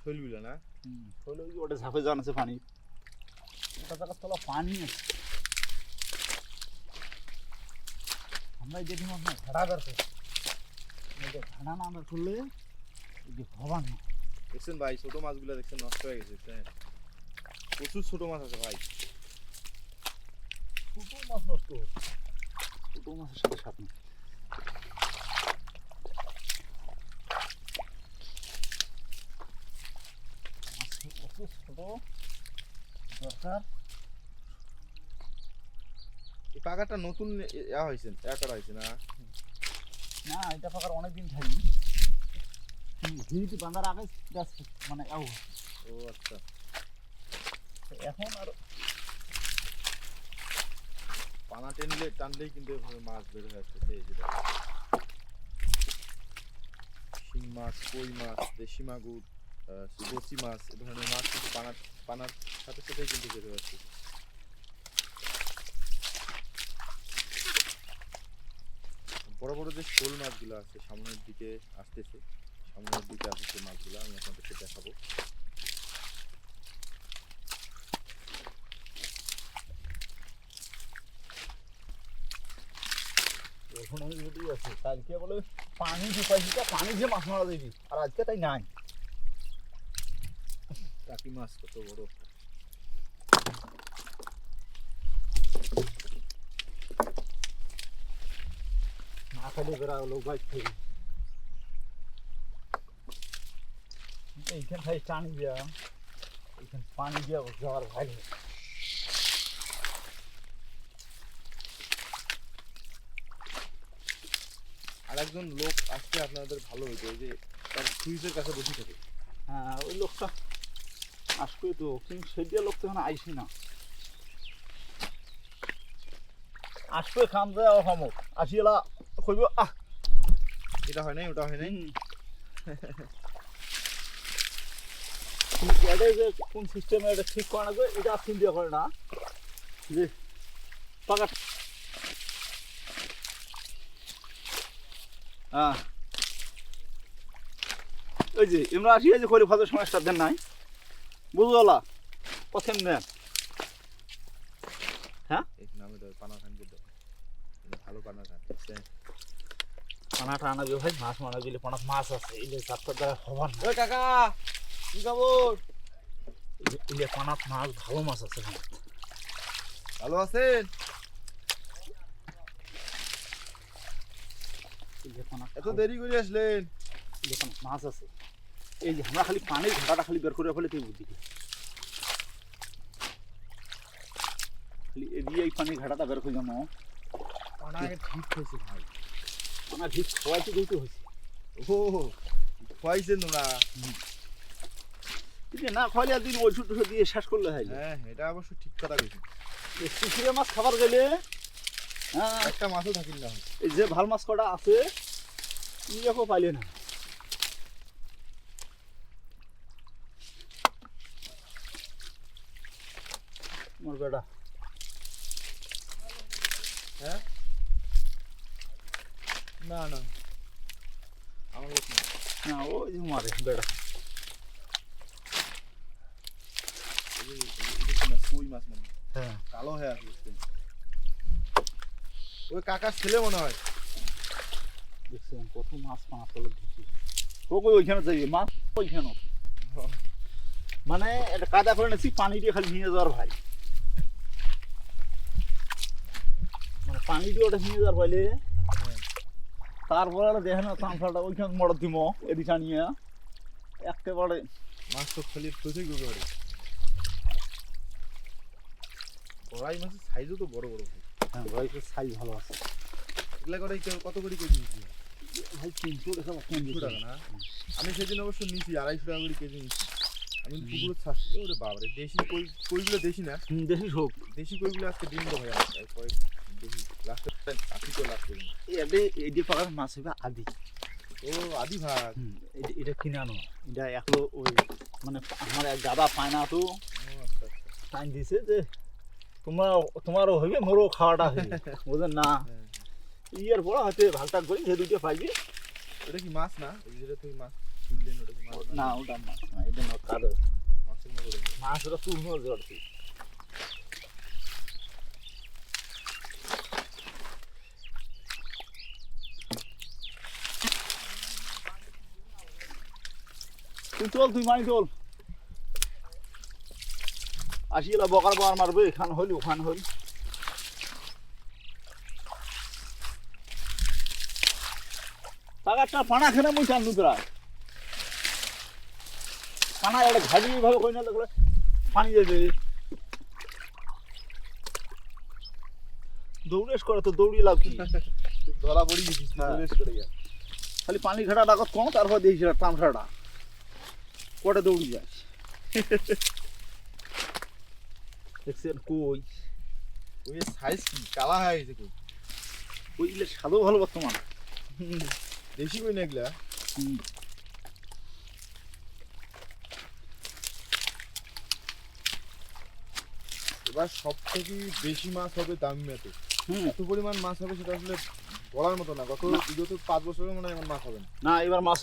শৈলগুলো না শৈল ওটা ঝাঁপে যান আছে পানি ওটা জায়গার তলা পানি আছে আমরা এই দেখি আপনার ঘাড়া বের করি ঘাড়া না বের করলে হবার না দেখছেন ভাই ছোট মাছগুলো দেখছেন নষ্ট হয়ে গেছে প্রচুর ছোট মাছ আছে ভাই ছোট মাছ নষ্ট ছোট মাছের সাথে সাথে ছোট দরকার এই পাকাটা নতুন হয়েছে করা হয়েছে না না এটা পাকার অনেকদিন থাকি হিরিটি বাঁধার আগে মানে ও আচ্ছা এখন আর পানা টানলেই কিন্তু মাছ বের হয়ে আসছে এই যেটা শিং মাছ কই মাছ দেশি মাগুর বসি মাছ এ ধরনের মাছ কিন্তু পানার সাথে সাথেই কিন্তু বের হয়ে আসছে বড় বড় যে শোল মাছগুলো আছে সামনের দিকে আসতেছে সামনের দিকে আসছে মাছগুলো আমি আপনাদেরকে দেখাবো এখন আমি রেডি আছি কালকে বলে পানি ঢুকাইছি পানি দিয়ে মাছ মারা দিবি আর আজকে তাই নাই টাকি মাছ কত বড় না খালি বেড়া লোক বাইক থেকে এইখান থেকে টানি দিয়া এইখান পানি দিয়া যাওয়ার ভাই আর একজন লোক আসতে আপনাদের ভালো হইতো ওই যে তার সুইচের কাছে বসে থাকে হ্যাঁ ওই লোকটা আসবে তো কিন্তু সেটা লোক তো এখন আইসি না আসবে খাম যায় অসমত আসিলা কইব আহ এটা হয় নাই ওটা হয় নাই এটা যে কোন সিস্টেমে এটা ঠিক করে না গো এটা আপনি দিয়ে করে না যে পাকা হ্যাঁ ওই যে আমরা আসি যে খরি ফাদের সমস্যা দেন নাই বুঝলা পছন্দ নেন হ্যাঁ এই নামে তো পানা খান দিতে ভালো পানা খান পানাটা আনাবে ভাই মাছ মারা গেলে পানা মাছ আছে ইলে চারটার দ্বারা হবার না ওই কাকা কি খবর ইলে পানা মাছ ভালো মাছ আছে ভালো আছেন ইলে পানা এত দেরি করে আসলেন ইলে পানা মাছ আছে এই যে আমরা খালি পানির ঘাটাটা খালি বের করে ফেলে তুই বুদ্ধি খালি এদিকে এই পানির ঘাটাটা বের করে যাবো পানা ঠিক হয়েছে ভাই পানা ঠিক খোয়াইতে দিতে হয়েছে ও খোয়াইছেন না কিন্তু না খোয়াইলে একদিন ওষুধ টষুধ দিয়ে শেষ করলে হয় হ্যাঁ এটা অবশ্য ঠিক কথা বলছেন পুকুরে মাছ খাবার গেলে হ্যাঁ একটা মাছও থাকিন না এই যে ভাল মাছ কটা আছে নিজেকে পাইলে না আমার বেটা হ্যাঁ না না আমার লোক না না ওই যে মারে বেটা কই মাছ মনে হ্যাঁ কালো হয়ে আসছে ওই কাকার ছেলে মনে হয় দেখছেন কত মাছ পানা তলে ঢুকি ও কই ওইখানে যাইবে মাছ ওইখানে মানে এটা কাদা করে নেছি পানি দিয়ে খালি নিয়ে যাওয়ার ভাই মানে পানি দিয়ে ওটা নিয়ে যাওয়ার পাইলে তারপরে দেখেন তামসাটা ওইখানে মড় দিব এদিকে নিয়ে একেবারে মাছ তো খালি প্রচুর করে কড়াই মাছের সাইজও তো বড় বড় হ্যাঁ ভাই সাইজ ভালো আছে এগুলা করে কত করে কেজি নিচ্ছি ভাই 300 টাকা 300 টাকা না আমি সেদিন অবশ্য নিচ্ছি 250 টাকা করে কেজি নিচ্ছি আমি পুকুরের ছাড়ছি ওরে বাবারে দেশি কইগুলো দেশি না দেশি হোক দেশি কইগুলো আজকে ডিম তো ভাই আমার দেখি লাস্টের টাইম আসি তো লাস্ট এডি পাকার মাছ হবে আদি ও আদি ভাগ এটা কিনে আনো এটা একলো ওই মানে আমার এক দাদা পায় না তো টাইম দিছে যে তোমারও হইবে মোরও খাওয়াটা হইবে বুঝলেন না ইয়ার বড় হয়তো ভাগটাক করি সে দুটো পাইবি এটা কি মাছ না যেটা তুই মাছ তুললেন ওটা কি মাছ না ওটা মাছ না, এটা না কালো মাছের মতো দেখে। মাছ, ওটা তুলনো জড়ছি। তুই চল, তুই মাই চল, আসি এলা বকার বার মারবে, এখান হইল ওখান হইল। টাকাটা পানা খেলে মুই চান দুতরা পানা একটা ঘাড়ি ভাবে কই না দেখলে পানি যাবে। দৌড়েস করে তো দৌড়ি লাভ কি, তুই ধরা পড়ি গেছিস তুই হ্যাঁ। রেস করে গিয়া। খালি পানি ঘাটা ডাকত কম, তারপর দেখি সেটা তামসাটা কটে দৌড়ি যাস। দেখছেন কই ওই সাইজ কি কালা হয়ে গেছে কই, ওই ইলে স্বাদও ভালো বর্তমান। দেশি কই না এগুলা। এবার সব থেকে বেশি মাছ হবে দামি মেতে, এত পরিমাণ মাছ হবে সেটা আসলে বলার মতো না। গত বিগত 5 বছরে মনে হয় এমন মাছ হবে না। না এবার মাছ